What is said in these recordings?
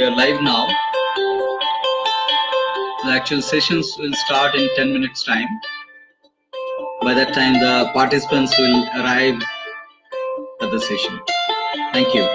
are live now. The actual sessions will start in 10 minutes time. By that time, the participants will arrive at the session. Thank you.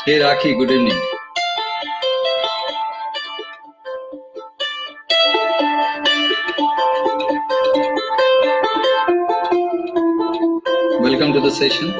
Hey Rakhi, good evening. Welcome to the session.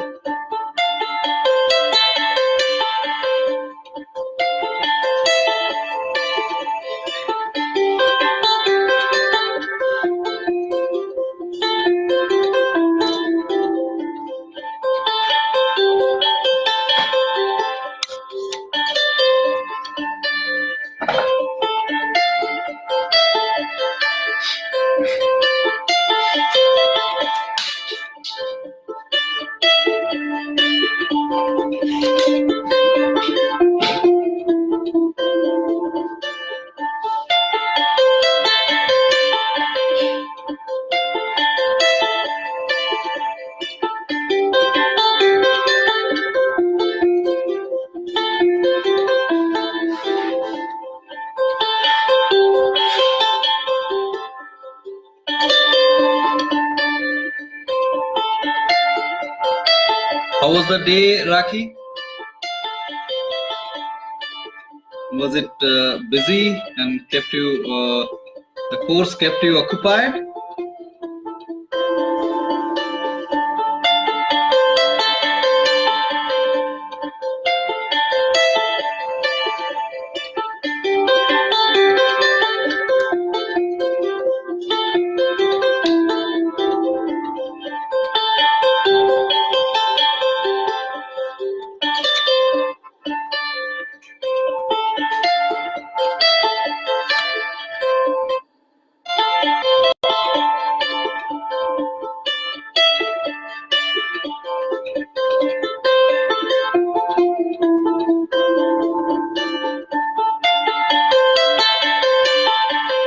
How was the day, Rakhi? Was it busy and kept you, the course kept you occupied?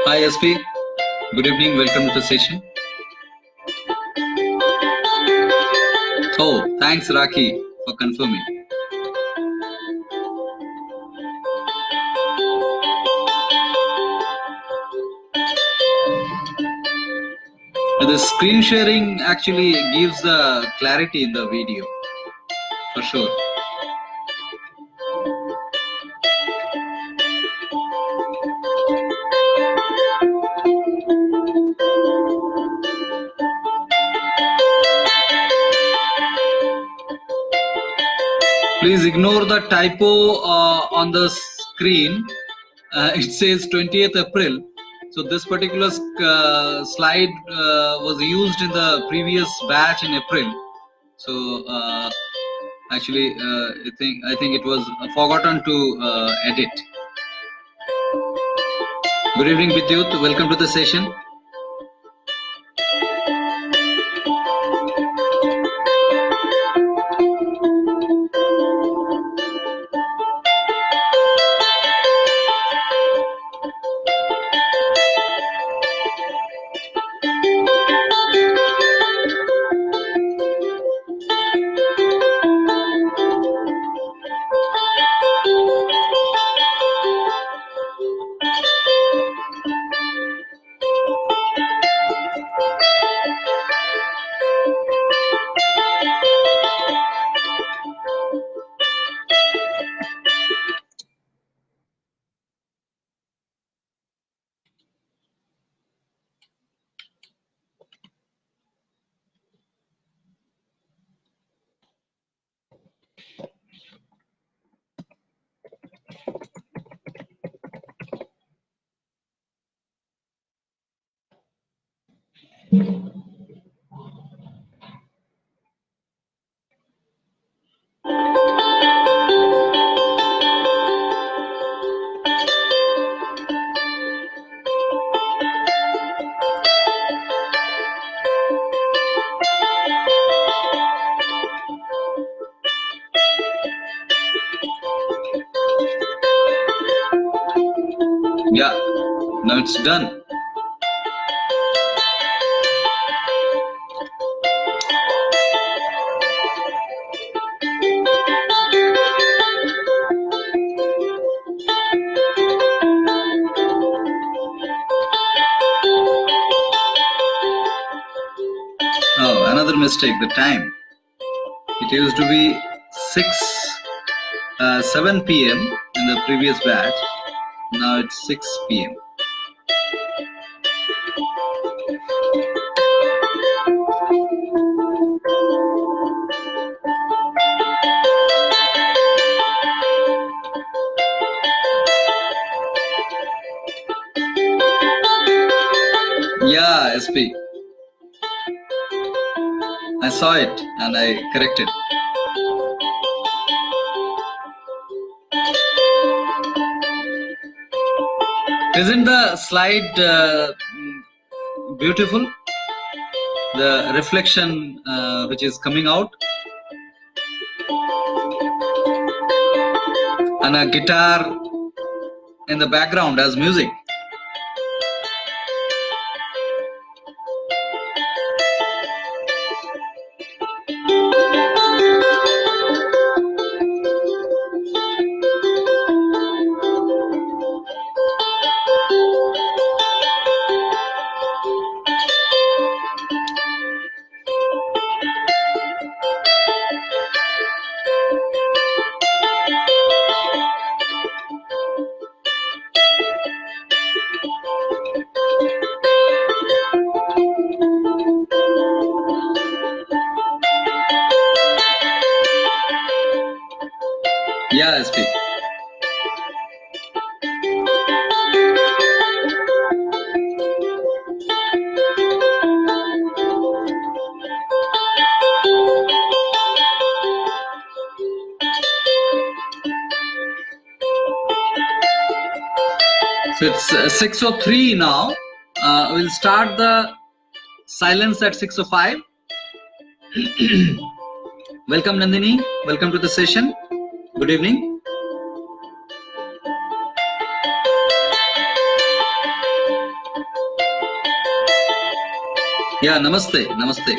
Hi SP, good evening, welcome to the session. Oh, thanks Rakhi for confirming. The screen sharing actually gives the clarity in the video, for sure. Please ignore the typo on the screen. It says 20th April. So this particular slide was used in the previous batch in April. So actually, I think it was forgotten to edit. Good evening, Vidyut. Welcome to the session. Now it's done. Oh, another mistake, the time. It used to be 7 p.m. in the previous batch. Now it's 6 p.m. Yeah, SP. I saw it and I corrected. Isn't the slide beautiful? The reflection which is coming out, and a guitar in the background as music. Yeah, SP. So it's 6:03 now. We'll start the silence at 6:05. Welcome, Nandini. Welcome to the session. Good evening. Yeah, namaste. Namaste.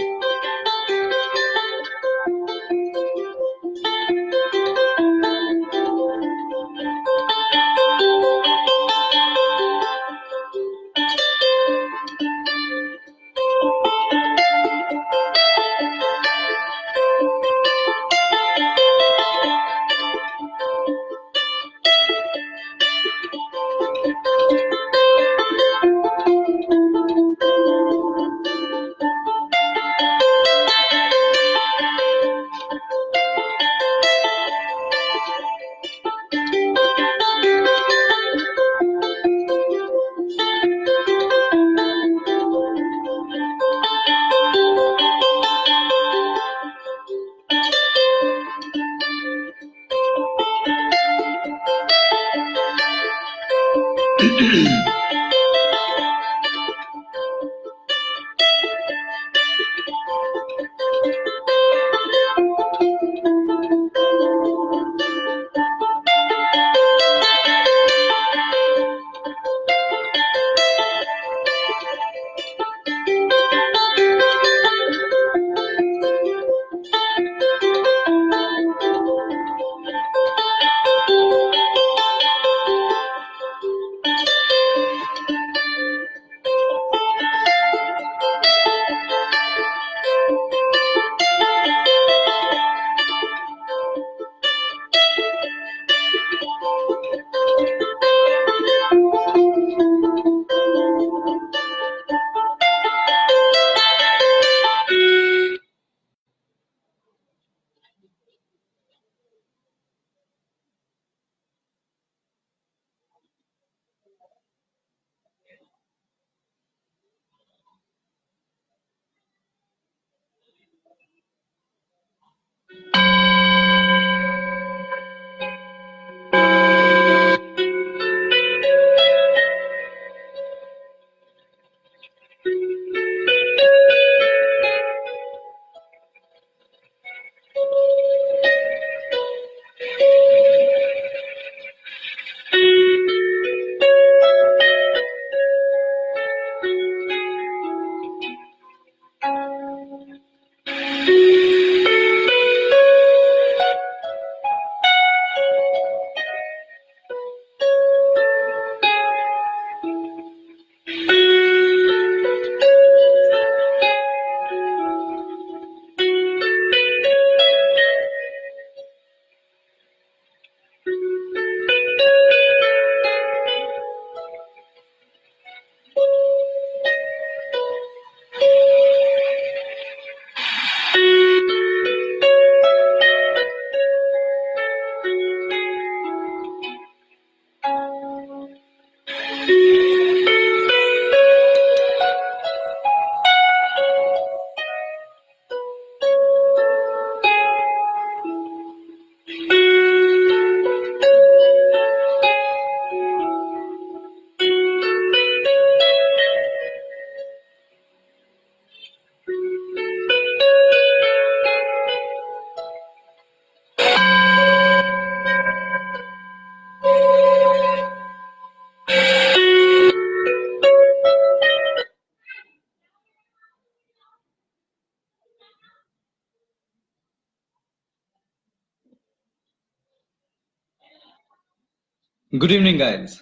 Good evening, guys.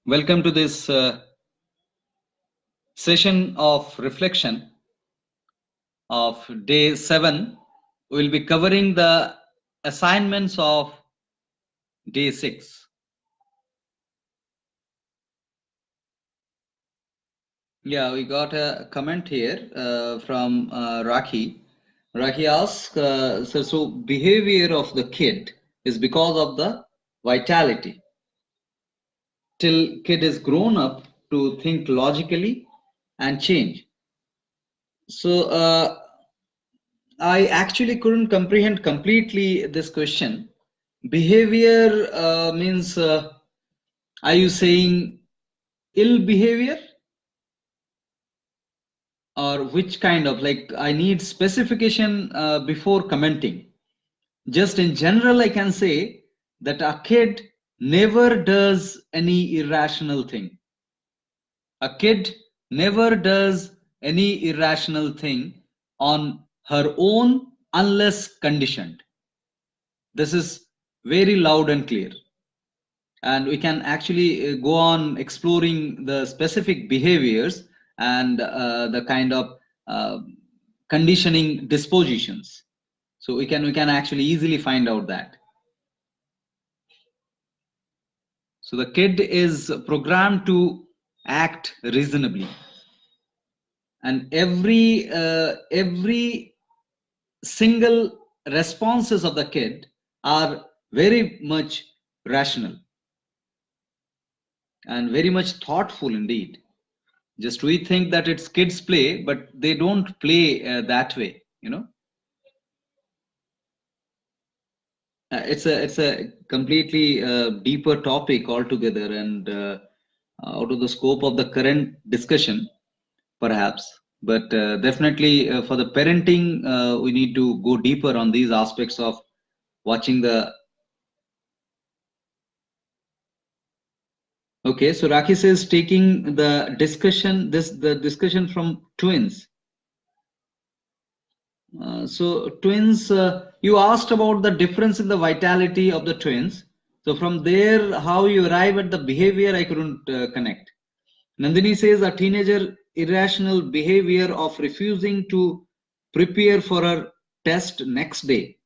Welcome to this session of reflection of day 7. We'll be covering the assignments of day 6. Yeah, we got a comment here from Raki. Raki asks, so behavior of the kid is because of the vitality. Till kid is grown up to think logically and change. So I actually couldn't comprehend completely this question. Behavior means, are you saying ill behavior? Or which kind of, like, I need specification before commenting. Just in general, I can say that a kid never does any irrational thing. A kid never does any irrational thing on her own unless conditioned. This is very loud and clear. And we can actually go on exploring the specific behaviors and the kind of conditioning dispositions. So we can actually easily find out that. So the kid is programmed to act reasonably, and every single responses of the kid are very much rational and very much thoughtful indeed. Just we think that it's kids play, but they don't play that way, you know. It's a completely deeper topic altogether, and out of the scope of the current discussion, perhaps. But definitely for the parenting, we need to go deeper on these aspects of watching the. Okay, so Raki says taking the discussion from twins. So twins, you asked about the difference in the vitality of the twins. So from there, how you arrive at the behavior, I couldn't connect. Nandini says a teenager irrational behavior of refusing to prepare for a test next day.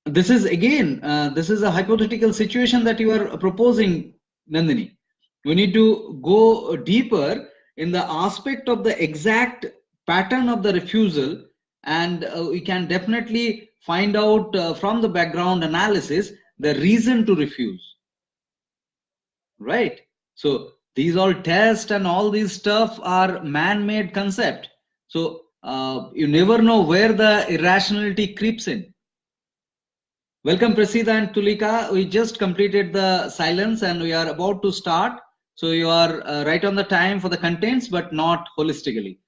This is again, this is a hypothetical situation that you are proposing, Nandini. We need to go deeper in the aspect of the exact pattern of the refusal, and we can definitely find out from the background analysis the reason to refuse, right? So these all tests and all these stuff are man-made concept. So you never know where the irrationality creeps in. Welcome Prasida and Tulika. We just completed the silence and we are about to start. So you are right on the time for the contents, but not holistically.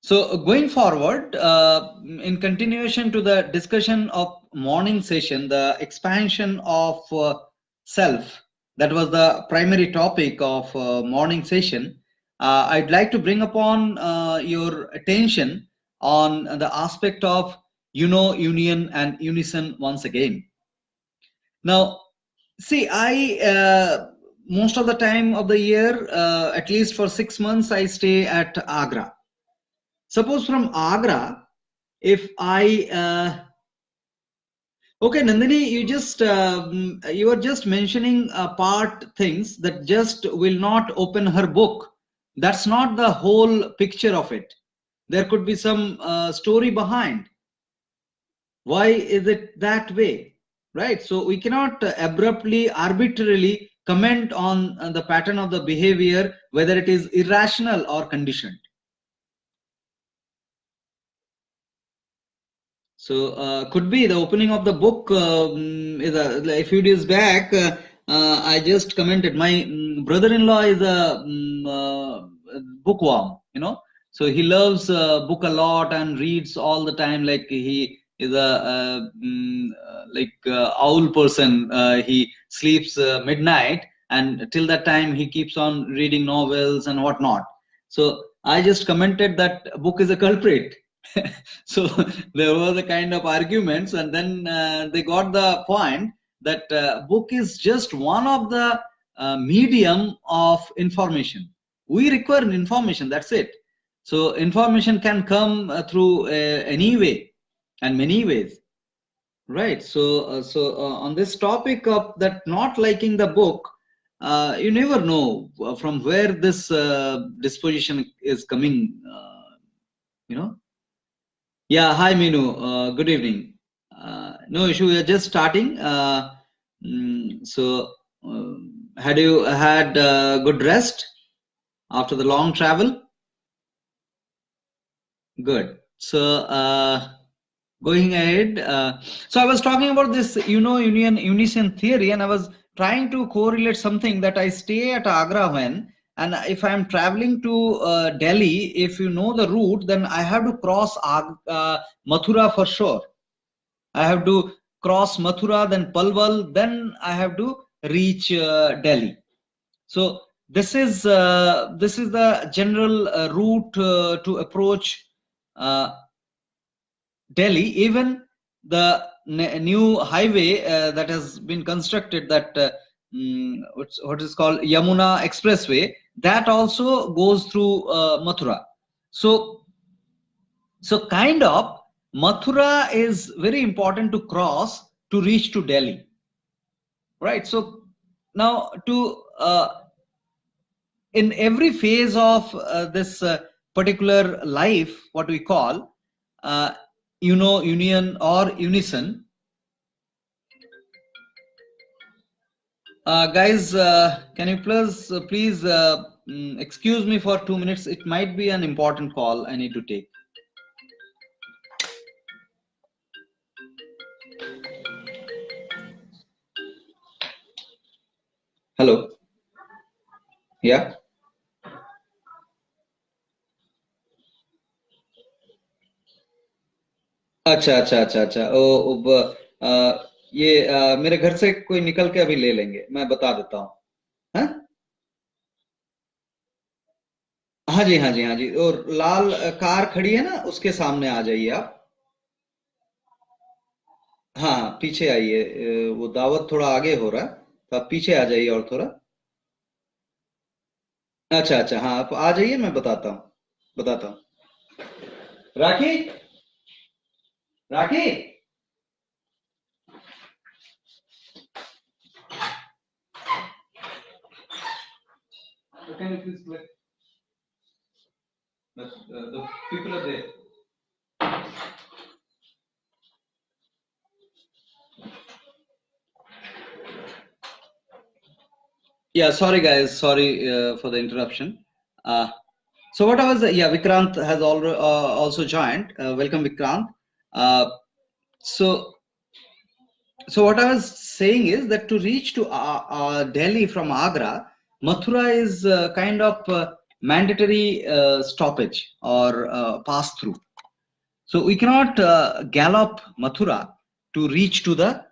So going forward, in continuation to the discussion of morning session, the expansion of self, that was the primary topic of morning session. I'd like to bring upon your attention on the aspect of union and unison once again. Now, see, I most of the time of the year, at least for 6 months, I stay at Agra. Suppose from Agra, if I okay, Nandini, you are just mentioning part things that just will not open her book. That's not the whole picture of it. There could be some story behind. Why is it that way? Right? So we cannot abruptly, arbitrarily comment on the pattern of the behavior, whether it is irrational or conditioned. So could be the opening of the book is a few days back. I just commented. My brother-in-law is a bookworm, you know. So he loves book a lot and reads all the time. Like he is a owl person. He sleeps midnight, and till that time he keeps on reading novels and whatnot. So I just commented that book is a culprit. So there was a kind of arguments, and then they got the point that book is just one of the medium of information. We require information, that's it. So information can come through any way and many ways, right? So on this topic of that not liking the book, you never know from where this disposition is coming, you know. Yeah, hi Minu. Good evening. No issue. We are just starting. Had you had good rest after the long travel? Good. So, going ahead. So I was talking about this, unison theory, and I was trying to correlate something that I stay at Agra when, and if I'm traveling to Delhi, if you know the route, then I have to cross Mathura for sure. I have to cross Mathura, then Palwal, then I have to reach Delhi. So this is the general route to approach Delhi. Even the new highway that has been constructed, that what is called Yamuna Expressway, that also goes through Mathura. So kind of Mathura is very important to cross to reach to Delhi, right? So now to in every phase of this particular life, what we call union or unison. Guys, can you please excuse me for 2 minutes? It might be an important call I need to take. Hello. Yeah. अच्छा अच्छा अच्छा अच्छा ये मेरे घर से कोई निकल के अभी ले लेंगे, मैं बता देता हूँ। हाँ हाँ जी, हाँ जी, हाँ जी। और लाल कार खड़ी है ना, उसके सामने आ जाइए आप। हाँ हाँ, पीछे आइए। वो दावत थोड़ा आगे हो रहा है, तो आप पीछे आ जाइए और थोड़ा। अच्छा अच्छा, हाँ आप आ जाइए, मैं बताता हूँ। राखी, राखी, can you please click? The people are there. Yeah, sorry guys, sorry for the interruption. So what I was, Vikrant has also joined. Welcome, Vikrant. So what I was saying is that to reach to Delhi from Agra, Mathura is kind of mandatory stoppage or pass through. So we cannot gallop Mathura to reach to the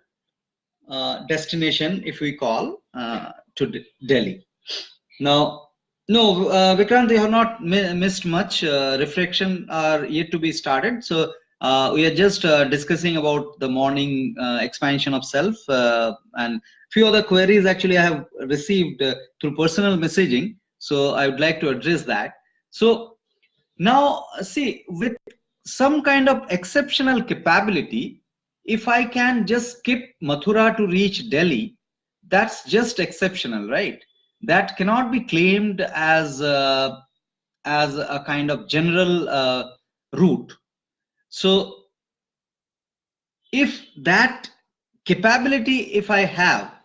destination, if we call to Delhi. Now, no, Vikrant, they have not missed much. Reflection are yet to be started. So we are just discussing about the morning expansion of self, and few other queries actually I have received through personal messaging. So I would like to address that. So now see, with some kind of exceptional capability, if I can just skip Mathura to reach Delhi, that's just exceptional, right? That cannot be claimed as a kind of general route. So if that capability, if I have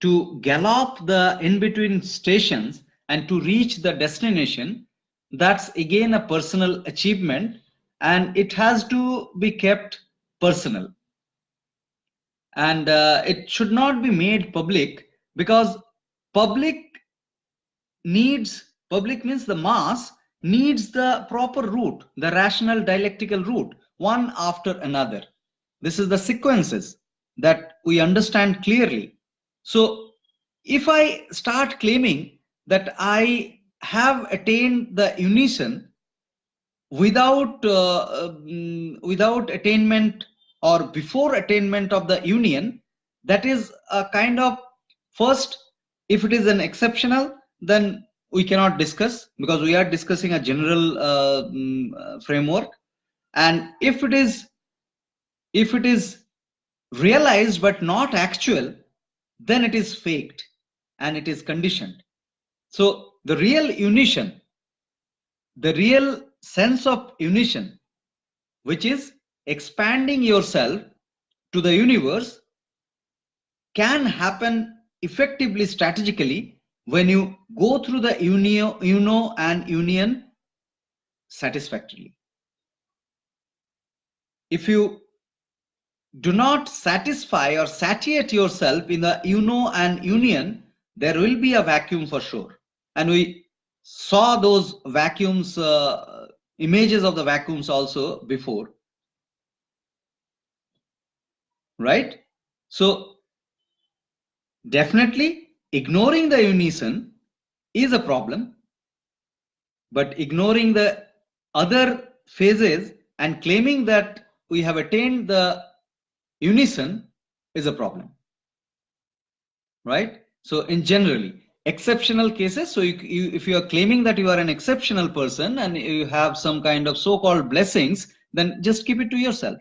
to gallop the in-between stations and to reach the destination, that's again a personal achievement, and it has to be kept personal. And it should not be made public, because public means the mass needs the proper route, the rational dialectical route, one after another. This is the sequences that we understand clearly. So if I start claiming that I have attained the unison, without without attainment or before attainment of the union, that is a kind of, first, if it is an exceptional, then we cannot discuss, because we are discussing a general framework. And if it is realized but not actual, then it is faked and it is conditioned. So the real unition, the real sense of unition, which is expanding yourself to the universe, can happen effectively strategically when you go through the uno and union satisfactorily. If you do not satisfy or satiate yourself in the uno and union, there will be a vacuum for sure. And we saw those vacuums, images of the vacuums also before, right? So definitely ignoring the unison is a problem, but ignoring the other phases and claiming that we have attained the unison is a problem, right? So in generally exceptional cases, so if you are claiming that you are an exceptional person and you have some kind of so-called blessings, then just keep it to yourself.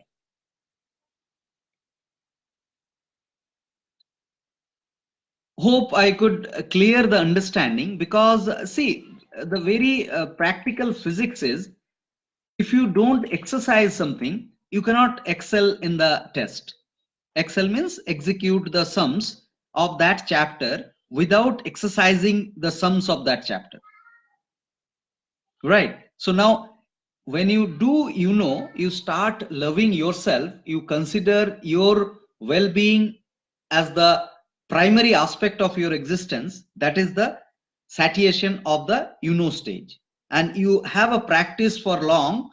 Hope I could clear the understanding, because see, the very practical physics is, if you don't exercise something, you cannot excel in the test. Excel means execute the sums of that chapter without exercising the sums of that chapter, right? So now when you do, you start loving yourself, you consider your well-being as the primary aspect of your existence. That is the satiation of the stage. And you have a practice for long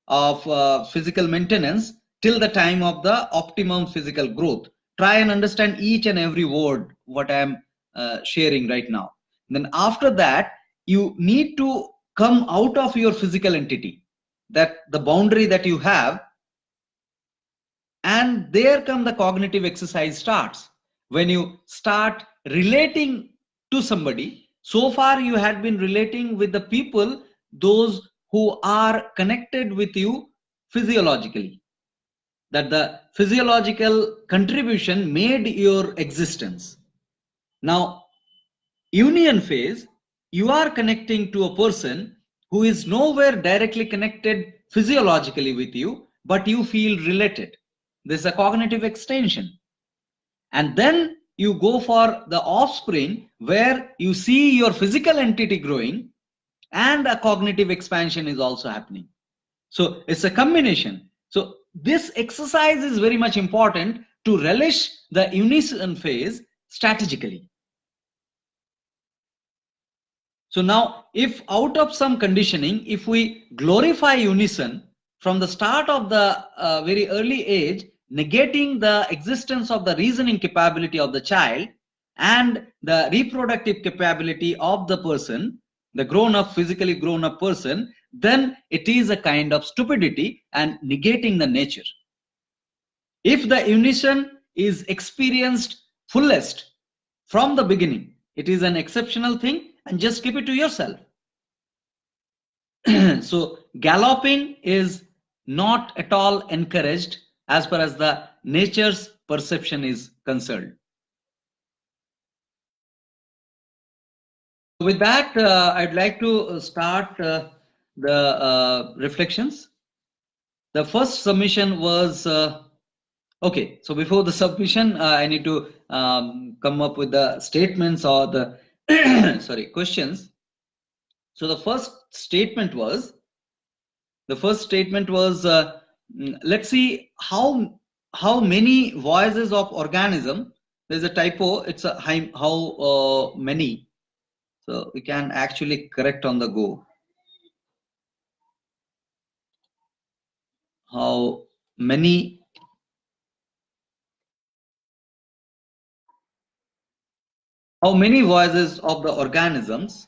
of physical maintenance till the time of the optimum physical growth. Try and understand each and every word what I am sharing right now. Then after that, you need to come out of your physical entity, that the boundary that you have, and there come the cognitive exercise starts. When you start relating to somebody, so far you had been relating with the people, those who are connected with you physiologically, that the physiological contribution made your existence. Now union phase, you are connecting to a person who is nowhere directly connected physiologically with you, but you feel related. This is a cognitive extension. And then you go for the offspring, where you see your physical entity growing and a cognitive expansion is also happening. So it's a combination. So this exercise is very much important to relish the unison phase strategically. So now, if out of some conditioning, if we glorify unison from the start of the very early age, negating the existence of the reasoning capability of the child and the reproductive capability of the person, the grown-up, physically grown-up person, then it is a kind of stupidity and negating the nature. If the unison is experienced fullest from the beginning, it is an exceptional thing, and just keep it to yourself. So galloping is not at all encouraged as far as the nature's perception is concerned. With that, I'd like to start the reflections. The first submission was okay. So before the submission, I need to come up with the statements or the sorry, questions. So the first statement was let's see how many voices of organism. There's a typo, it's a how many, so we can actually correct on the go. How many voices of the organisms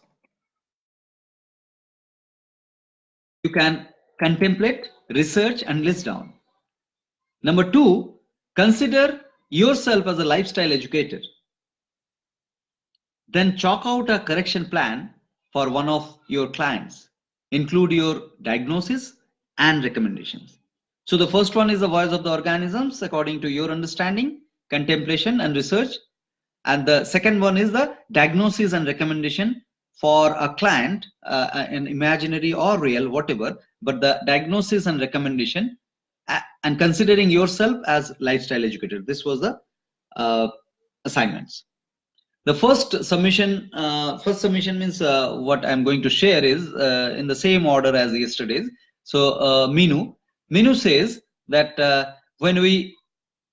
you can contemplate, research, and list down. Number 2, consider yourself as a lifestyle educator. Then chalk out a correction plan for one of your clients. Include your diagnosis and recommendations. So the first one is the voice of the organisms according to your understanding, contemplation, and research. And the second one is the diagnosis and recommendation for a client, an imaginary or real, whatever, but the diagnosis and recommendation, and considering yourself as lifestyle educator. This was the assignments. The first submission means what I'm going to share is in the same order as yesterday's. So Minu says that when we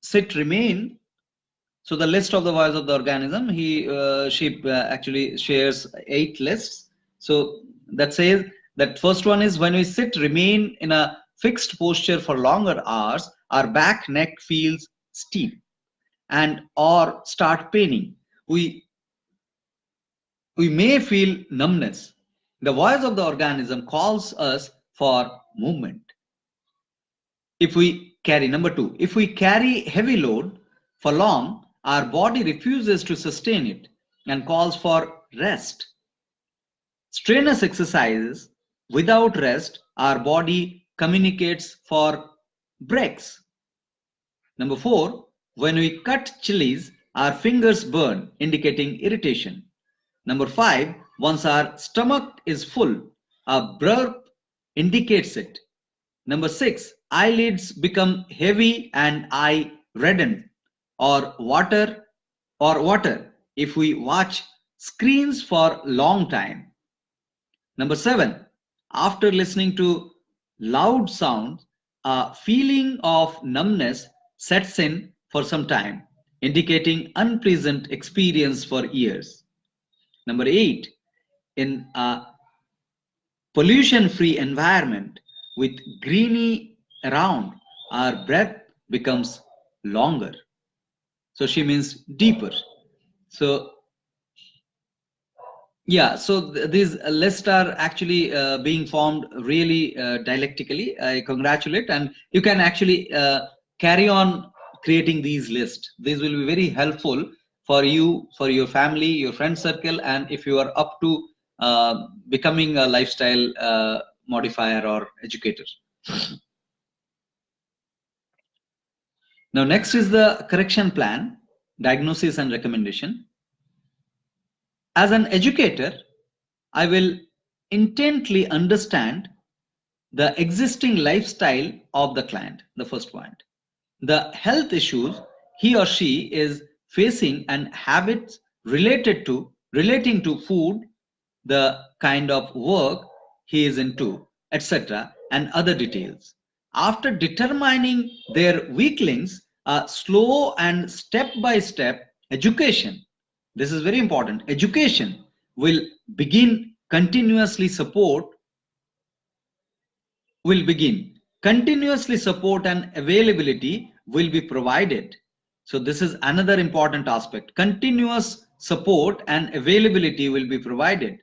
sit remain, so the list of the voice of the organism, she actually shares 8 lists. So that says that first one is when we sit remain in a fixed posture for longer hours, our back neck feels stiff and or start paining. We may feel numbness. The voice of the organism calls us for movement. If we carry, number 2, if we carry heavy load for long, our body refuses to sustain it and calls for rest. Strenuous exercises without rest, our body communicates for breaks. Number 4, when we cut chilies, our fingers burn, indicating irritation. Number 5, once our stomach is full, a burp indicates it. Number 6, eyelids become heavy and eye redden, or water if we watch screens for long time. Number 7, after listening to loud sounds, a feeling of numbness sets in for some time, indicating unpleasant experience for ears. Number 8, in a pollution-free environment with greeny around, our breath becomes longer. So she means deeper. So yeah, so these lists are actually being formed really dialectically. I congratulate, and you can actually carry on creating these lists. These will be very helpful for you, for your family, your friend circle, and if you are up to becoming a lifestyle modifier or educator. Now next is the correction plan, diagnosis and recommendation. As an educator, I will intently understand the existing lifestyle of the client, the first point. The health issues he or she is facing and habits relating to food, the kind of work he is into, etc., and other details. After determining their weak links, a slow and step-by-step education, this is very important, education will continuously support and availability will be provided. So this is another important aspect. Continuous support and availability will be provided.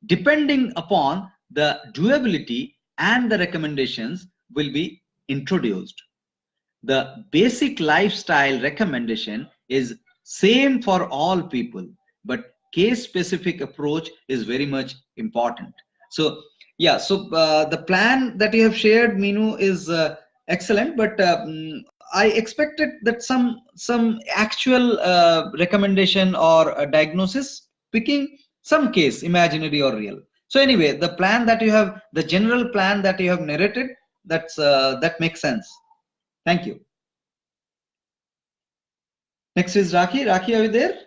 Depending upon the doability and the recommendations will be introduced. The basic lifestyle recommendation is same for all people, but case specific approach is very much important. So yeah, so the plan that you have shared, Minu, is excellent, but I expected that some actual recommendation or a diagnosis, picking some case, imaginary or real. So anyway, the plan that you have, the general plan that you have narrated, that makes sense. Thank you. Next is Rakhi. Rakhi, are you there?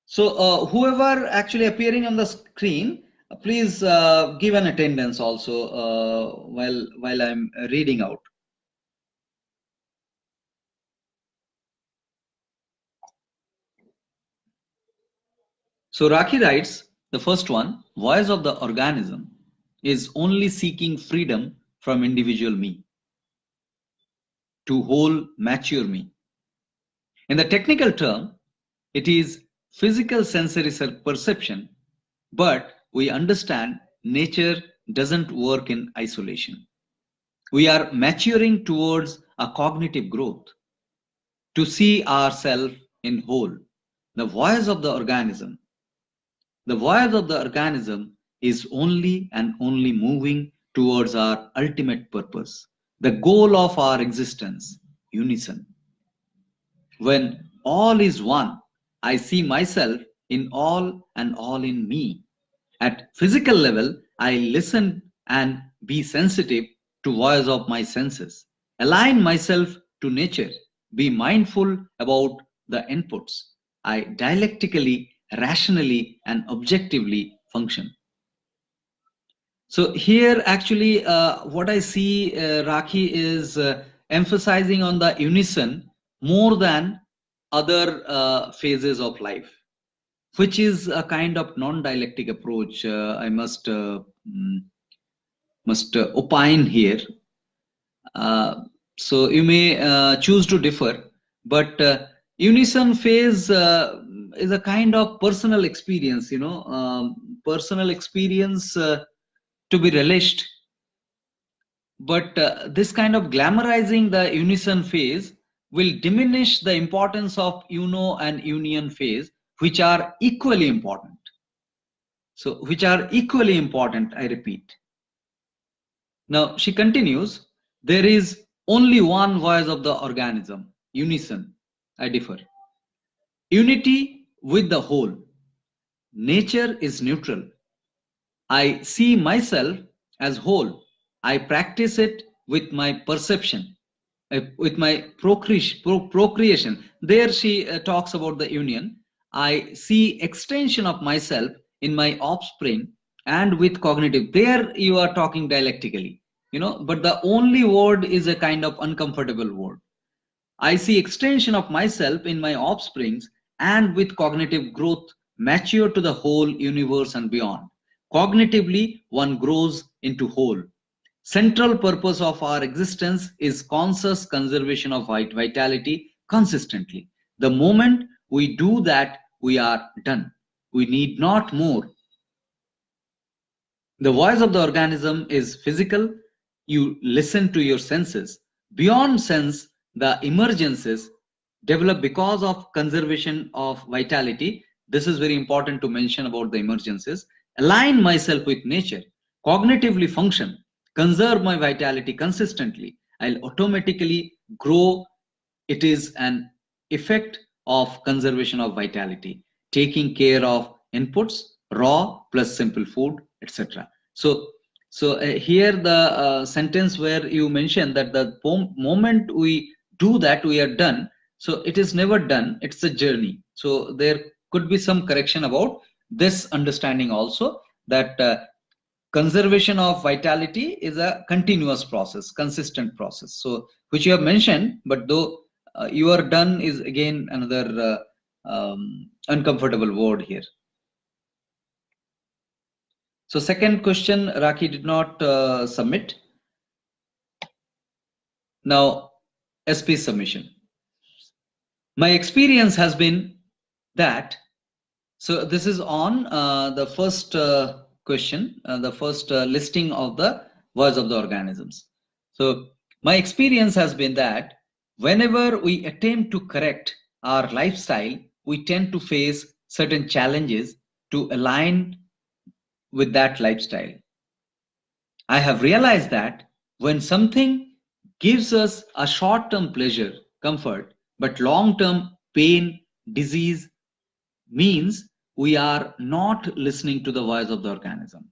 So whoever actually appearing on the screen, please give an attendance also while I'm reading out. So Rakhi writes, the first one, voice of the organism is only seeking freedom from individual me to whole mature me. In the technical term, it is physical sensory perception, but we understand nature doesn't work in isolation. We are maturing towards a cognitive growth to see ourselves in whole. The voice of the organism. The voice of the organism is only and only moving towards our ultimate purpose, the goal of our existence, unison. When all is one, I see myself in all and all in me. At physical level, I listen and be sensitive to voice of my senses. Align myself to nature. Be mindful about the inputs. I dialectically, rationally, and objectively function. So here actually what I see, Rakhi, is emphasizing on the unison more than other phases of life, which is a kind of non-dialectic approach. I must opine here. So you may choose to differ, but unison phase is a kind of personal experience, personal experience to be relished. But this kind of glamorizing the unison phase will diminish the importance of uno and union phase, which are equally important. So, which are equally important, I repeat. Now, she continues, there is only one voice of the organism, unison. I differ. Unity with the whole. Nature is neutral. I see myself as whole. I practice it with my perception, with my procreation. There she talks about the union. I see extension of myself in my offspring and with cognitive. There you are talking dialectically, but the only word is a kind of uncomfortable word. I see extension of myself in my offsprings and with cognitive growth mature to the whole universe and beyond. Cognitively, one grows into whole. Central purpose of our existence is conscious conservation of vitality consistently. The moment we do that, we are done. We need not more. The voice of the organism is physical. You listen to your senses. Beyond sense, the emergences develop because of conservation of vitality. This is very important to mention about the emergences. Align myself with nature. Cognitively function. Conserve my vitality consistently. I'll automatically grow. It is an effect of conservation of vitality, taking care of inputs, raw plus simple food, etc. So here the sentence where you mentioned that the moment we do that, we are done. So it is never done. It's a journey. So there could be some correction about this understanding also, that conservation of vitality is a continuous process, consistent process. So which you have mentioned, but though you are done is again another uncomfortable word here. So second question, Rakhi did not submit. Now, SP submission. My experience has been that, so this is on the first question, the first listing of the voice of the organisms. So my experience has been that whenever we attempt to correct our lifestyle, we tend to face certain challenges to align with that lifestyle. I have realized that when something gives us a short-term pleasure, comfort, but long-term pain, disease, means we are not listening to the voice of the organism.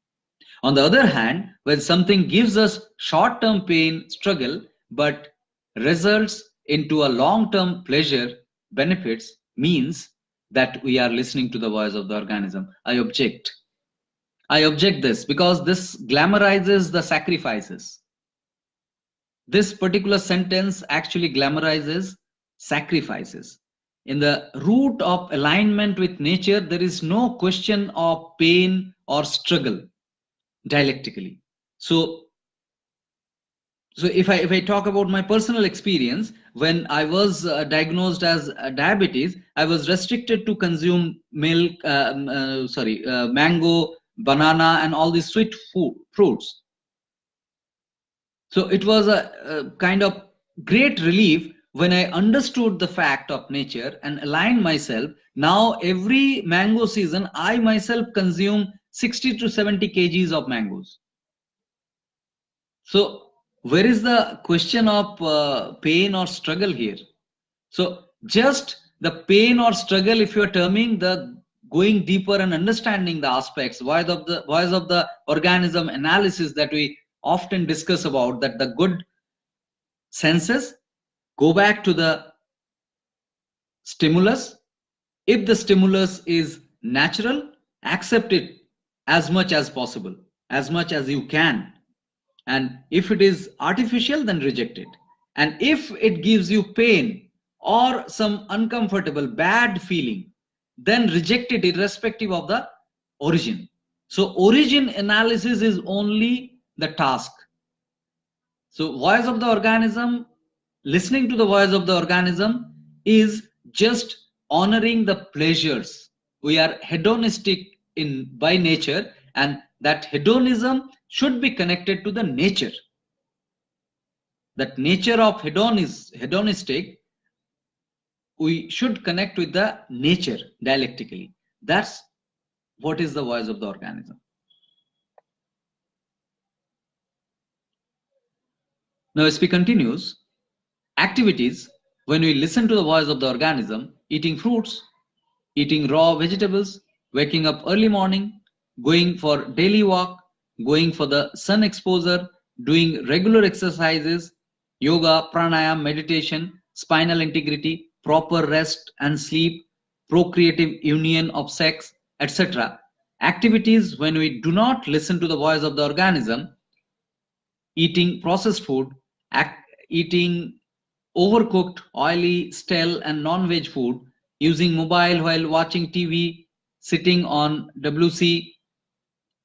On the other hand, when something gives us short-term pain, struggle, but results into a long-term pleasure, benefits, means that we are listening to the voice of the organism. I object this because this glamorizes the sacrifices. This particular sentence actually glamorizes sacrifices. In the root of alignment with nature, there is no question of pain or struggle dialectically. So if I talk about my personal experience, when I was diagnosed as diabetes, I was restricted to consume milk, mango, banana and all these sweet fruits. So it was a kind of great relief when I understood the fact of nature and aligned myself. Now every mango season, I myself consume 60 to 70 kgs of mangoes. So where is the question of pain or struggle here? So just the pain or struggle, if you are terming the going deeper and understanding the aspects, voice of the organism analysis that we often discuss about, that the good senses go back to the stimulus. If the stimulus is natural, accept it as much as possible, as much as you can. And if it is artificial, then reject it. And if it gives you pain or some uncomfortable, bad feeling, then reject it irrespective of the origin. So origin analysis is only the task. So voice of the organism, listening to the voice of the organism is just honoring the pleasures. We are hedonistic by nature, and that hedonism should be connected to the nature. That nature of hedonistic, we should connect with the nature dialectically. That's what is the voice of the organism. Now SP continues, activities when we listen to the voice of the organism: eating fruits, eating raw vegetables, waking up early morning, going for daily walk, going for the sun exposure, doing regular exercises, yoga, pranayama, meditation, spinal integrity, proper rest and sleep, procreative union of sex, etc. Activities when we do not listen to the voice of the organism: eating processed food, eating overcooked, oily, stale and non-veg food, using mobile while watching TV, sitting on WC,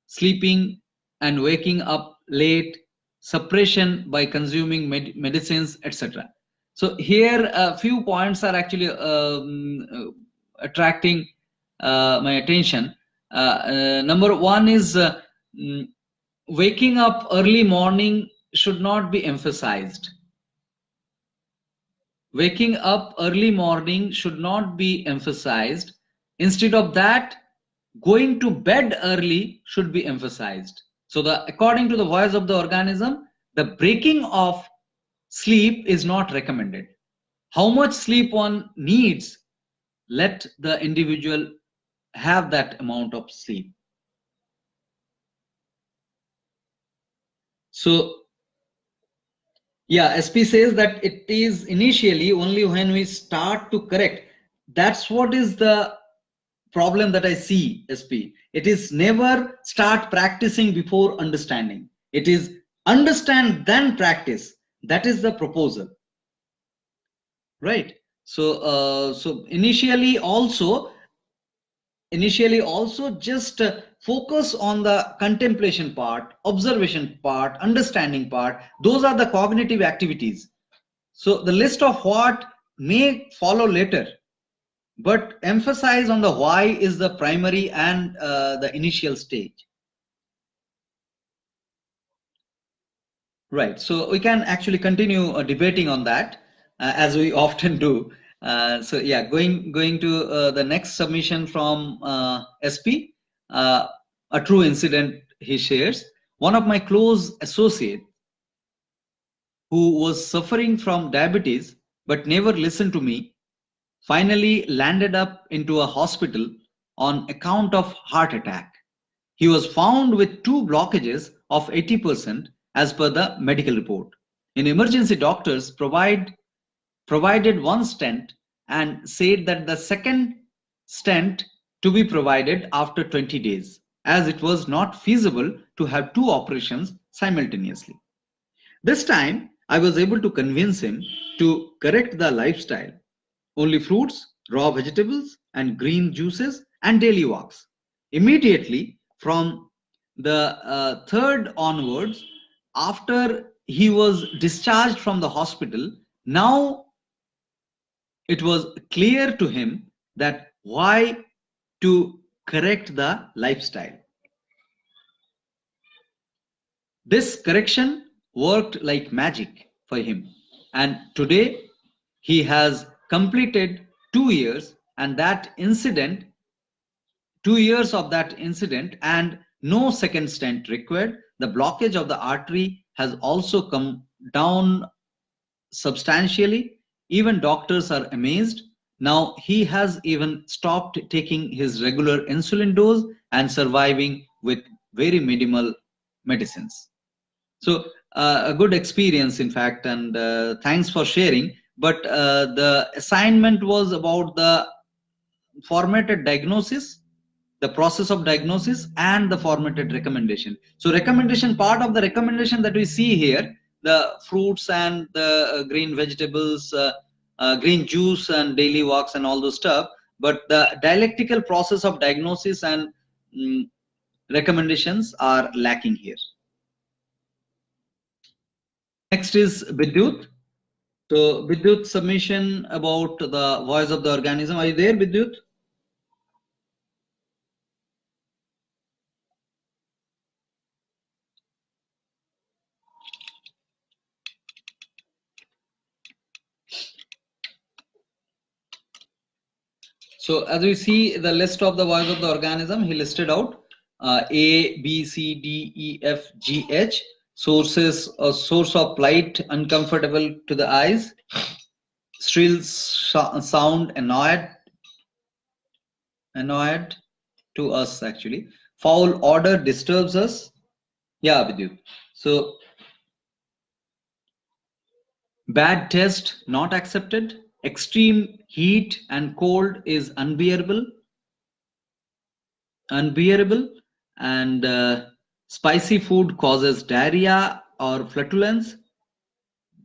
sleeping and waking up late, suppression by consuming medicines, etc. So here a few points are actually attracting my attention. Number one is waking up early morning should not be emphasized. Waking up early morning should not be emphasized. Instead of that, going to bed early should be emphasized. So according to the voice of the organism, the breaking of sleep is not recommended. How much sleep one needs, let the individual have that amount of sleep. So yeah, SP says that it is initially only when we start to correct. That's what is the problem that I see, SP. It is never start practicing before understanding. It is understand then practice. That is the proposal, right? So so initially also just focus on the contemplation part, observation part, understanding part. Those are the cognitive activities. So the list of what may follow later, but emphasize on the why is the primary and the initial stage. Right, so we can actually continue debating on that as we often do. So yeah, going to the next submission from SP, a true incident he shares. One of my close associates who was suffering from diabetes but never listened to me finally landed up into a hospital on account of heart attack. He was found with 2 blockages of 80% as per the medical report. In emergency, doctors provided 1 stent and said that the second stent to be provided after 20 days, as it was not feasible to have 2 operations simultaneously. This time, I was able to convince him to correct the lifestyle. Only fruits, raw vegetables, and green juices, and daily walks. Immediately from the 3rd onwards, after he was discharged from the hospital, now it was clear to him that why to correct the lifestyle. This correction worked like magic for him. And today he has completed 2 years and that incident 2 years of that incident and no second stent required. The blockage of the artery has also come down substantially. Even doctors are amazed. Now he has even stopped taking his regular insulin dose and surviving with very minimal medicines. So a good experience, in fact, and thanks for sharing. But the assignment was about the formatted diagnosis, the process of diagnosis, and the formatted recommendation. So recommendation, part of the recommendation that we see here, the fruits and the green vegetables, green juice and daily walks and all those stuff, but the dialectical process of diagnosis and recommendations are lacking here. Next is Vidyut. So Vidyut, submission about the voice of the organism. Are you there, Vidyut? So as we see the list of the voice of the organism, he listed out A, B, C, D, E, F, G, H. Sources, a source of light uncomfortable to the eyes. Shrill sound annoyed to us actually. Foul odor disturbs us. Yeah, Vidyut. So bad taste not accepted. Extreme heat and cold is unbearable, and spicy food causes diarrhea or flatulence.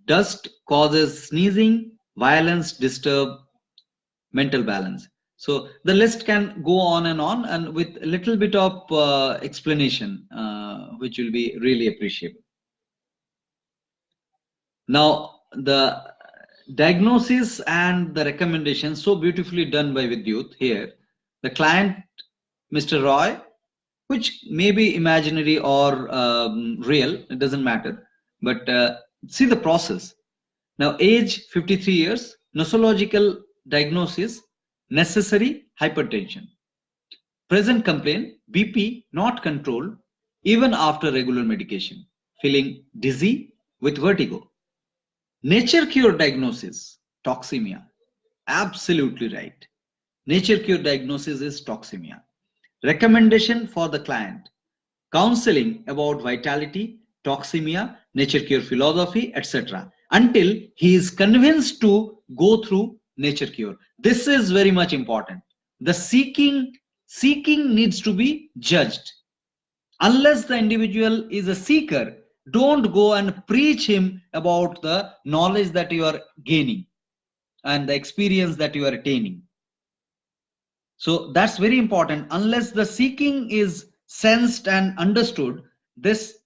Dust causes sneezing. Violence disturb mental balance. So the list can go on, and with a little bit of explanation, which will be really appreciable. Now the diagnosis and the recommendation, so beautifully done by Vidyut here. The client, Mr. Roy, which may be imaginary or real, it doesn't matter. But see the process. Now, age 53 years, nosological diagnosis, necessary hypertension. Present complaint, BP not controlled even after regular medication, feeling dizzy with vertigo. Nature cure diagnosis, toxemia. Absolutely right. Nature cure diagnosis is toxemia. Recommendation for the client, counseling about vitality, toxemia, nature cure philosophy, etc. until he is convinced to go through nature cure. This is very much important. The seeking needs to be judged. Unless the individual is a seeker, don't go and preach him about the knowledge that you are gaining and the experience that you are attaining. So that's very important. Unless the seeking is sensed and understood, this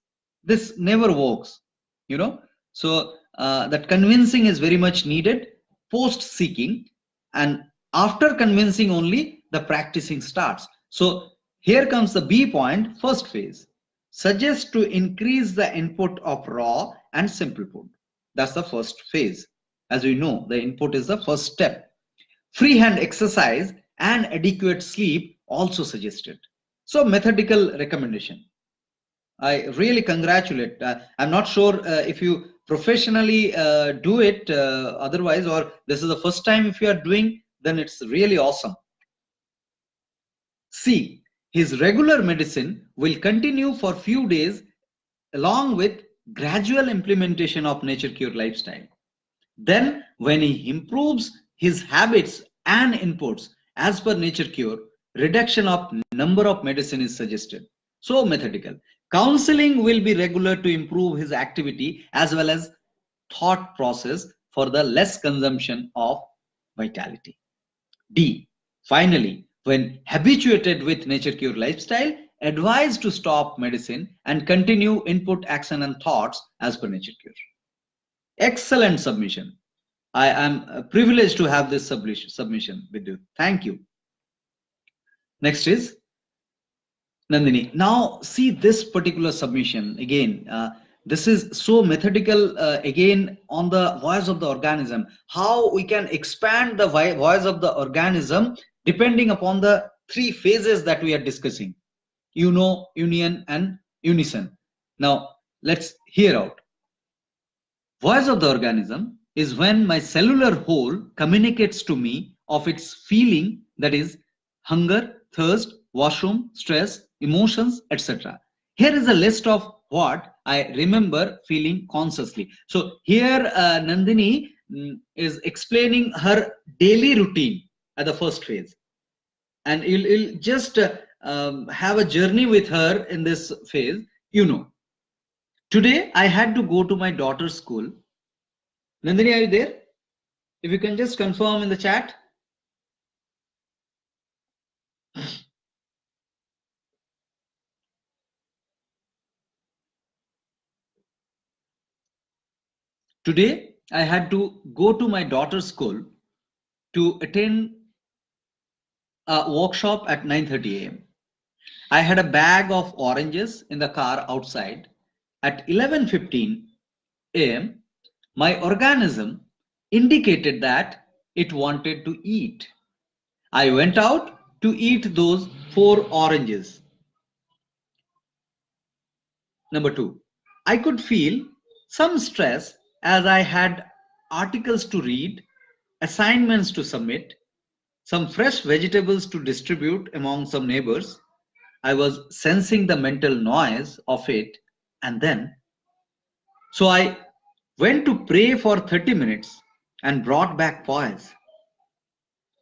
never works, you know. So that convincing is very much needed post seeking, and after convincing only the practicing starts. So here comes the B point, first phase. Suggest to increase the input of raw and simple food. That's the first phase. As we know, the input is the first step. Freehand exercise and adequate sleep also suggested. So methodical recommendation. I really congratulate. I'm not sure if you professionally do it otherwise, or this is the first time if you are doing, then it's really awesome. C, his regular medicine will continue for few days along with gradual implementation of nature cure lifestyle. Then when he improves his habits and inputs as per nature cure, reduction of number of medicine is suggested. So methodical. Counseling will be regular to improve his activity as well as thought process for the less consumption of vitality. D, finally, when habituated with nature cure lifestyle, advise to stop medicine and continue input, action and thoughts as per nature cure. Excellent submission. I am privileged to have this submission with you. Thank you. Next is Nandini, now see this particular submission again. This is so methodical again on the voice of the organism. How we can expand the voice of the organism depending upon the three phases that we are discussing: union, and unison. Now let's hear out. Voice of the organism is when my cellular whole communicates to me of its feeling, that is hunger, thirst, washroom, stress, emotions, etc. Here is a list of what I remember feeling consciously. So here Nandini is explaining her daily routine at the first phase, and you'll just have a journey with her in this phase. Today I had to go to my daughter's school. Nandini, are you there? If you can just confirm in the chat. Today, I had to go to my daughter's school to attend a workshop at 9:30 a.m. I had a bag of oranges in the car outside. At 11:15 a.m., my organism indicated that it wanted to eat. I went out to eat those 4 oranges. Number 2, I could feel some stress as I had articles to read, assignments to submit, some fresh vegetables to distribute among some neighbors. I was sensing the mental noise of it, and then, so I went to pray for 30 minutes and brought back poise.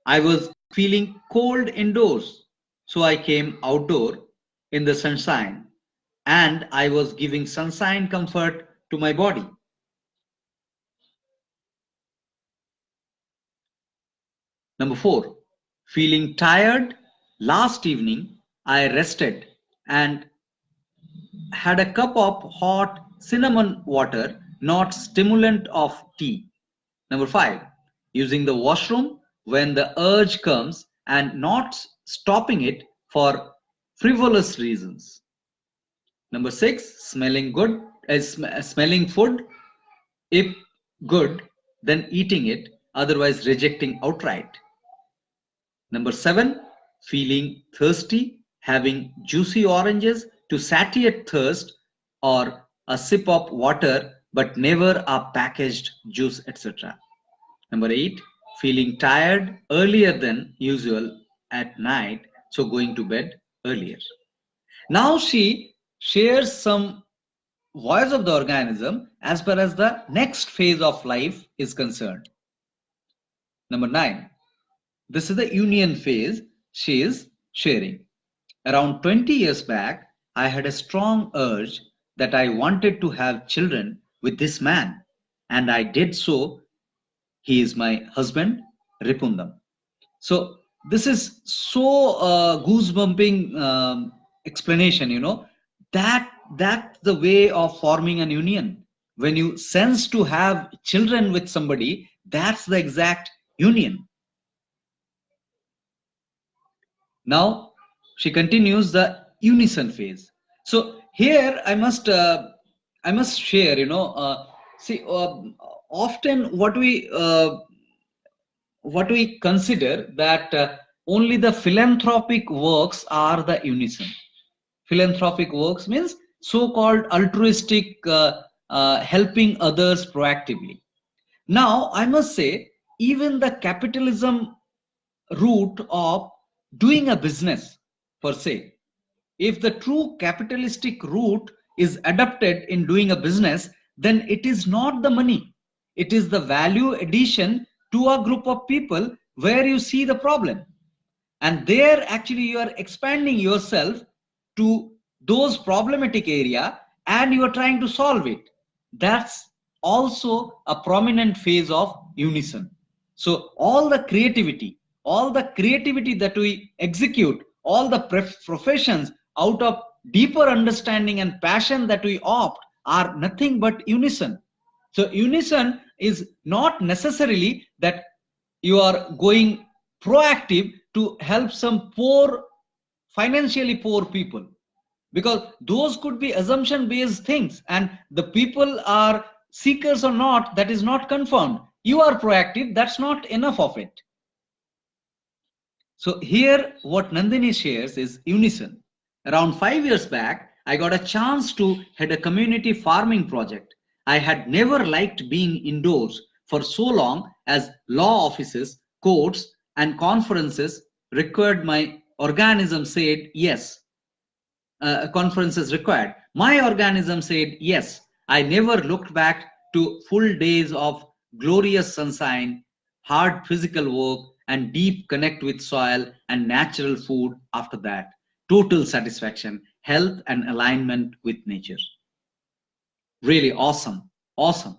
I was feeling cold indoors, so I came outdoor in the sunshine, and I was giving sunshine comfort to my body. Number 4, feeling tired. Last evening, I rested and had a cup of hot cinnamon water, not stimulant of tea. Number 5, using the washroom when the urge comes and not stopping it for frivolous reasons. Number 6, smelling good, smelling food. If good, then eating it, otherwise rejecting outright. Number 7, feeling thirsty, having juicy oranges to satiate thirst, or a sip of water but never a packaged juice, etc. Number 8, feeling tired earlier than usual at night, so going to bed earlier. Now she shares some voice of the organism as far as the next phase of life is concerned. Number 9, this is the union phase she is sharing. Around 20 years back, I had a strong urge that I wanted to have children with this man, and I did so. He is my husband, Ripundam. So this is so goosebumping explanation, that's the way of forming an union. When you sense to have children with somebody, that's the exact union. Now she continues the unison phase. So here I must share, see, often what we consider that only the philanthropic works are the unison. Philanthropic works means so-called altruistic helping others proactively. Now I must say, even the capitalism route of doing a business per se, if the true capitalistic route is adopted in doing a business, then it is not the money, it is the value addition to a group of people where you see the problem, and there actually you are expanding yourself to those problematic area and you are trying to solve it. That's also a prominent phase of unison. So all the creativity that we execute, all the professions out of deeper understanding and passion that we opt are nothing but unison. So unison is not necessarily that you are going proactive to help some financially poor people. because those could be assumption based things, and the people are seekers or not, that is not confirmed. You are proactive, that's not enough of it. So here what Nandini shares is unison. Around 5 years back, I got a chance to head a community farming project. I had never liked being indoors for so long, as law offices, courts, and conferences required. My organism said yes. Conferences required. My organism said yes. I never looked back to full days of glorious sunshine, hard physical work, and deep connect with soil and natural food after that. Total satisfaction, health, and alignment with nature. Really awesome. Awesome.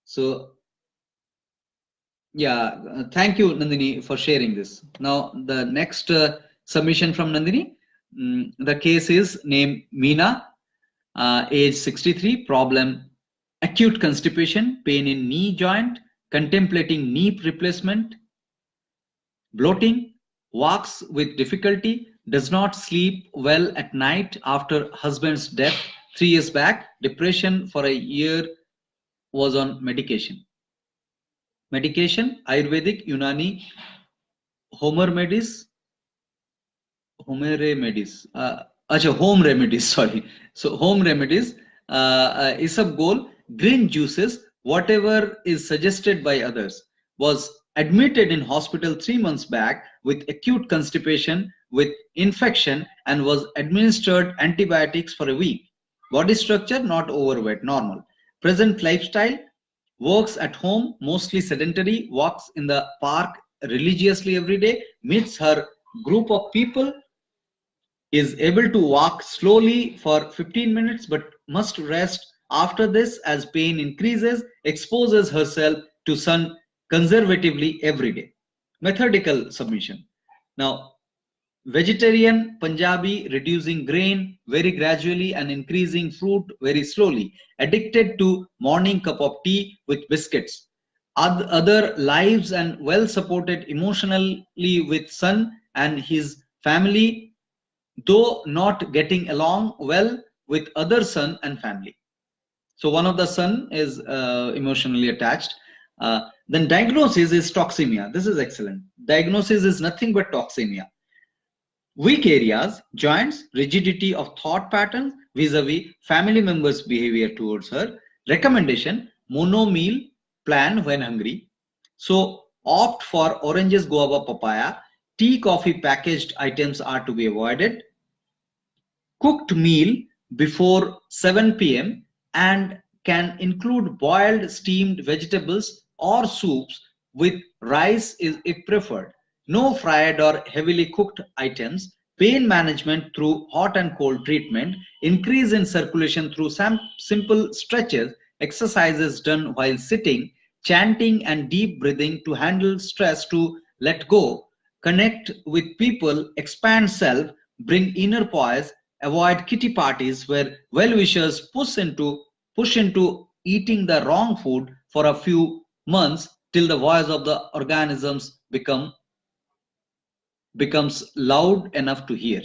So, yeah, thank you, Nandini, for sharing this. Now, the next submission from Nandini. The case is named Meena, age 63, problem acute constipation, pain in knee joint, contemplating knee replacement, bloating, walks with difficulty, does not sleep well at night after husband's death 3 years back, depression for a year, was on medication. Medication, Ayurvedic, Unani, home remedies, home remedies, sorry. So home remedies, Isab goal, green juices, whatever is suggested by others. Was admitted in hospital 3 months back with acute constipation with infection and was administered antibiotics for a week. Body structure not overweight, normal. Present lifestyle, works at home, mostly sedentary, walks in the park religiously every day, meets her group of people, is able to walk slowly for 15 minutes but must rest after this as pain increases, exposes herself to sun conservatively every day. Methodical submission. Now, vegetarian, Punjabi, reducing grain very gradually and increasing fruit very slowly. Addicted to morning cup of tea with biscuits. Other lives and well supported emotionally with son and his family, though not getting along well with other son and family. So one of the son is emotionally attached. Then diagnosis is toxemia. This is excellent. Diagnosis is nothing but toxemia. Weak areas, joints, rigidity of thought patterns vis-a-vis family members' behavior towards her. Recommendation, mono meal plan when hungry. So opt for oranges, guava, papaya. Tea, coffee, packaged items are to be avoided. Cooked meal before 7 p.m. and can include boiled steamed vegetables or soups with rice if preferred. No fried or heavily cooked items. Pain management through hot and cold treatment. Increase in circulation through simple stretches, exercises done while sitting, chanting and deep breathing to handle stress, to let go, connect with people, expand self, bring inner poise, avoid kitty parties where well-wishers push into eating the wrong food for a few months till the voice of the organisms becomes loud enough to hear.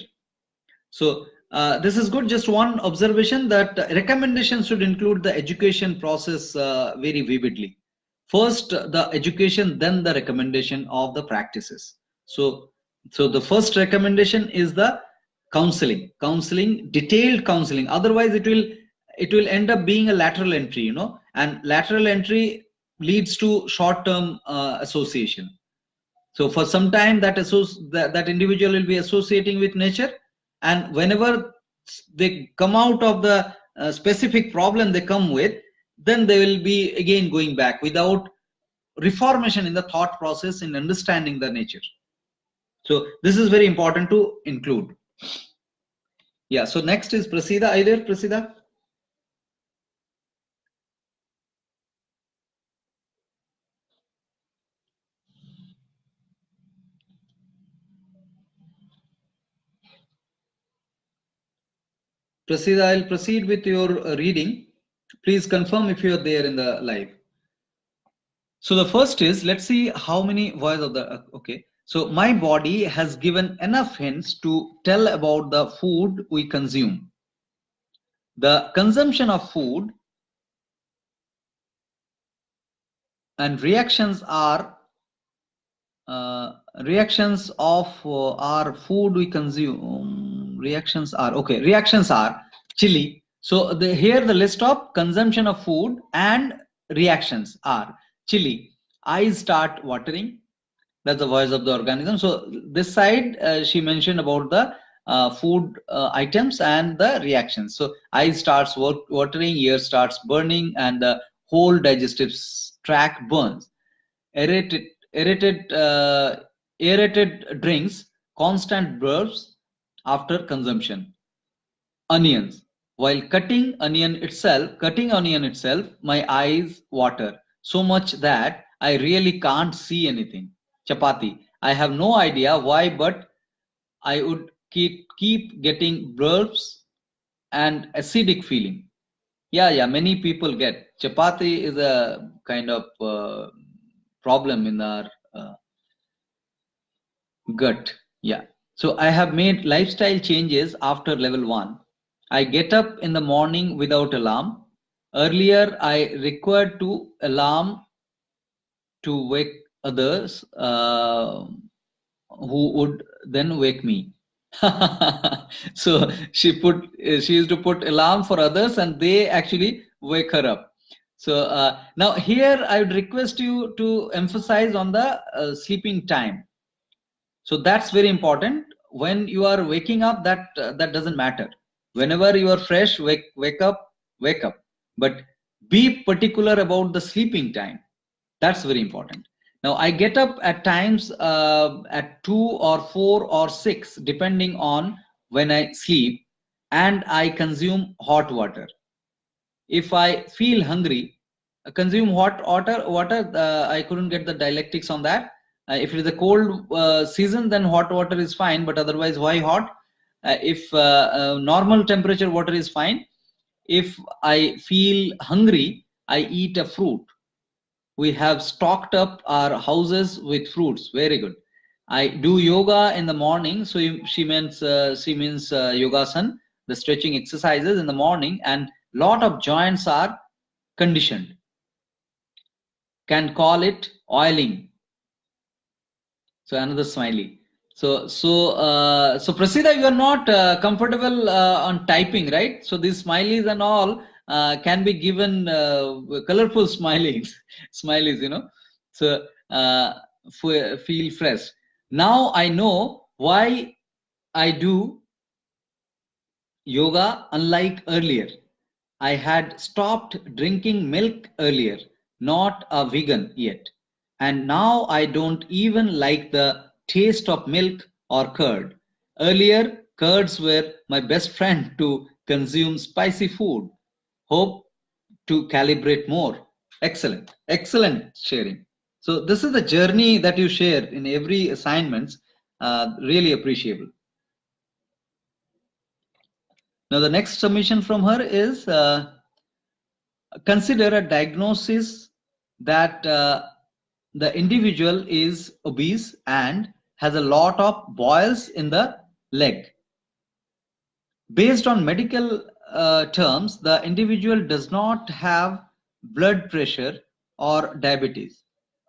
So this is good. Just one observation, that recommendations should include the education process very vividly. First the education, then the recommendation of the practices. So the first recommendation is the counseling, detailed counseling. Otherwise it will end up being a lateral entry, and lateral entry leads to short-term association. So for some time that individual will be associating with nature, and whenever they come out of the specific problem they come with, then they will be again going back without reformation in the thought process in understanding the nature. So this is very important to include. Yeah, so next is Prasida. Are you there, Prasida? Prasida, I'll proceed with your reading. Please confirm if you're there in the live. So the first is, let's see how many voice of the, okay. So my body has given enough hints to tell about the food we consume. The consumption of food and reactions are reactions of our food we consume. Reactions are chili. So here the list of consumption of food and reactions are chili. Eyes start watering. That's the voice of the organism. So this side she mentioned about the food items and the reactions. So eyes starts watering, ear starts burning, and the whole digestive tract burns. Aerated drinks, constant burps after consumption. Onions. While cutting onion itself, my eyes water so much that I really can't see anything. Chapati. I have no idea why, but I would keep getting burps and acidic feeling. Yeah, many people get. Chapati is a kind of problem in our gut. Yeah. So I have made lifestyle changes after level 1. I get up in the morning without alarm. Earlier, I required to alarm to wake others who would then wake me. So she used to put alarm for others and they actually wake her up. So now here I would request you to emphasize on the sleeping time. So that's very important. When you are waking up, that doesn't matter. Whenever you are fresh, wake up. But be particular about the sleeping time. That's very important. Now I get up at times at 2 or 4 or 6 depending on when I sleep, and I consume hot water. If I feel hungry, consume hot water. I couldn't get the dialectics on that. If it is a cold season, then hot water is fine, but otherwise why hot? If normal temperature water is fine. If I feel hungry, I eat a fruit. We have stocked up our houses with fruits. Very good. I do yoga in the morning. So she means yogasan, the stretching exercises in the morning, and lot of joints are conditioned. Can call it oiling. So another smiley. So Prasida, you are not comfortable on typing, right? So these smileys and all can be given colorful smileys, you know. So feel fresh. Now I know why I do yoga unlike earlier. I had stopped drinking milk earlier, not a vegan yet. And now I don't even like the taste of milk or curd. Earlier, curds were my best friend to consume spicy food. Hope to calibrate more. Excellent, excellent sharing. So this is the journey that you share in every assignments. Really appreciable. Now the next submission from her is consider a diagnosis that the individual is obese and has a lot of boils in the leg. Based on medical terms, the individual does not have blood pressure or diabetes.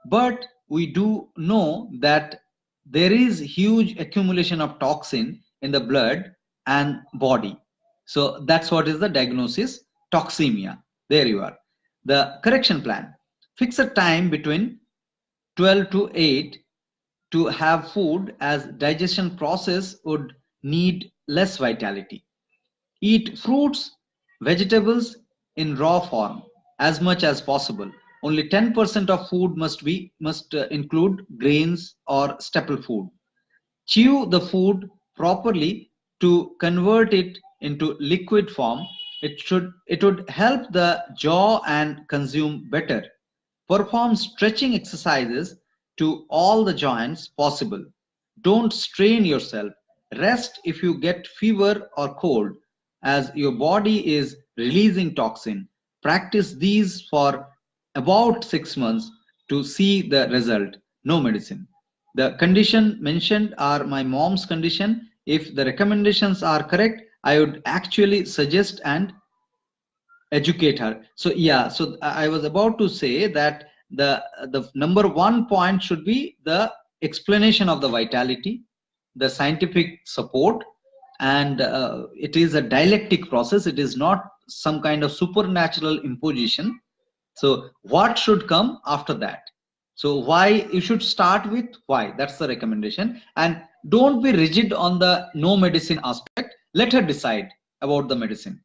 But we do know that there is huge accumulation of toxin in the blood and body. So that's what is the diagnosis, toxemia. There you are. The correction plan. Fix a time between 12 to 8 to have food as digestion process would need less vitality. Eat fruits, vegetables in raw form as much as possible. Only 10% of food must include grains or staple food. Chew the food properly to convert it into liquid form. It would help the jaw and consume better. Perform stretching exercises to all the joints possible. Don't strain yourself. Rest if you get fever or cold, as your body is releasing toxin. Practice these for about 6 months to see the result. No medicine. The condition mentioned are my mom's condition. If the recommendations are correct, I would actually suggest and educate her. So yeah, so I was about to say that the number one point should be the explanation of the vitality, the scientific support, and it is a dialectic process. It is not some kind of supernatural imposition. So what should come after that? So why you should start with why. That's the recommendation. And don't be rigid on the no medicine aspect. Let her decide about the medicine,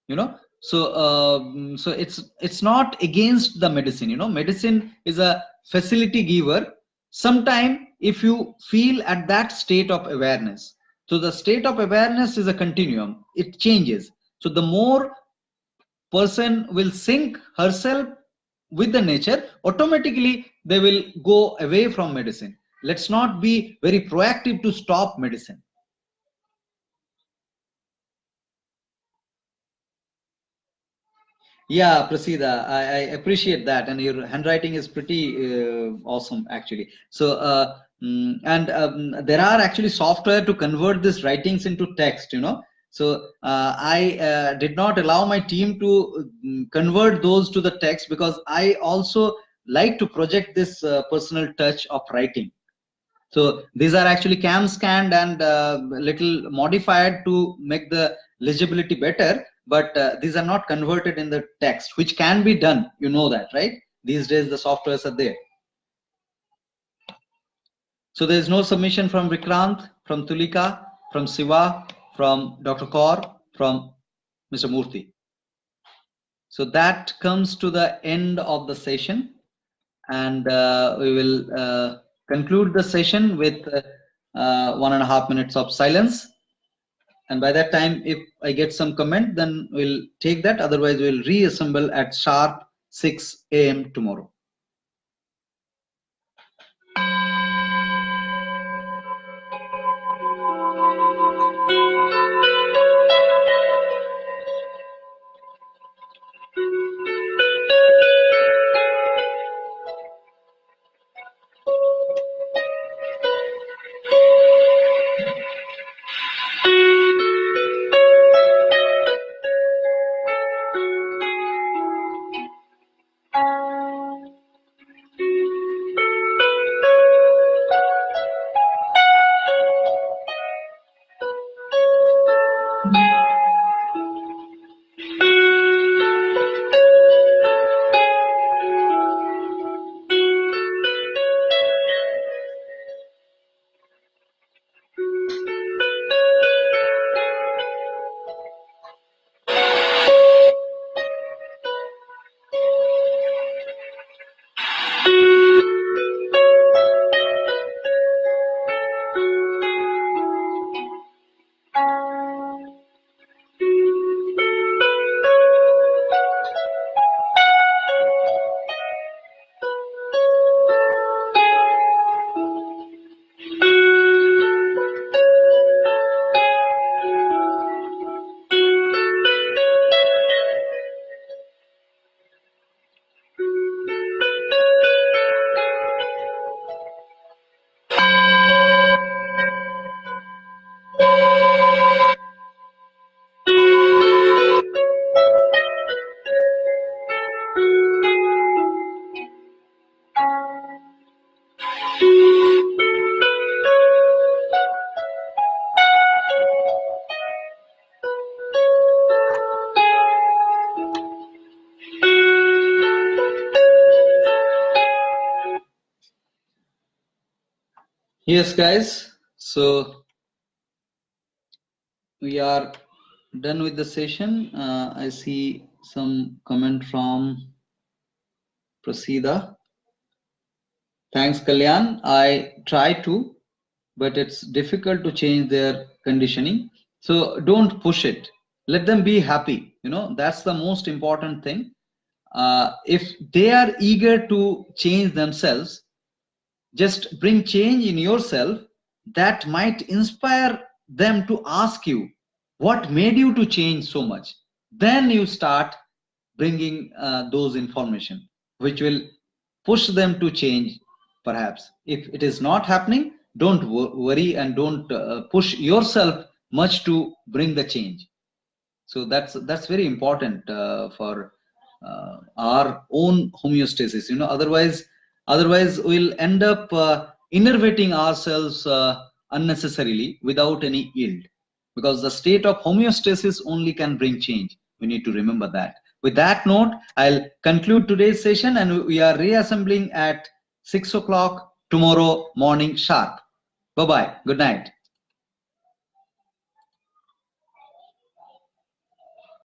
you know. So it's not against the medicine, you know. Medicine is a facility giver. Sometime if you feel at that state of awareness, so the state of awareness is a continuum, it changes. So the more person will sync herself with the nature, automatically they will go away from medicine. Let's not be very proactive to stop medicine. Yeah, Prasida, I appreciate that, and your handwriting is pretty awesome, actually. So, there are actually software to convert these writings into text, you know. So, I did not allow my team to convert those to the text because I also like to project this personal touch of writing. So these are actually cam scanned and little modified to make the legibility better, but these are not converted in the text, which can be done. You know that, right? These days the softwares are there. So there is no submission from Vikrant, from Tulika, from Siva, from Dr. Kaur, from Mr. Murthy. So that comes to the end of the session, and we will conclude the session with 1.5 minutes of silence. And by that time, if I get some comment, then we'll take that. Otherwise, we'll reassemble at sharp 6 a.m. tomorrow. Yes, guys. So we are done with the session. I see some comment from Prasida. Thanks, Kalyan. I try to, but it's difficult to change their conditioning. So don't push it. Let them be happy. You know, that's the most important thing. If they are eager to change themselves, just bring change in yourself. That might inspire them to ask you, what made you to change so much? Then you start bringing those information, which will push them to change perhaps. If it is not happening, don't worry and don't push yourself much to bring the change. So that's very important for our own homeostasis. Otherwise we'll end up innervating ourselves unnecessarily without any yield, because the state of homeostasis only can bring change. We need to remember that. With that note, I'll conclude today's session, and we are reassembling at 6 o'clock tomorrow morning sharp. Bye bye. Good night.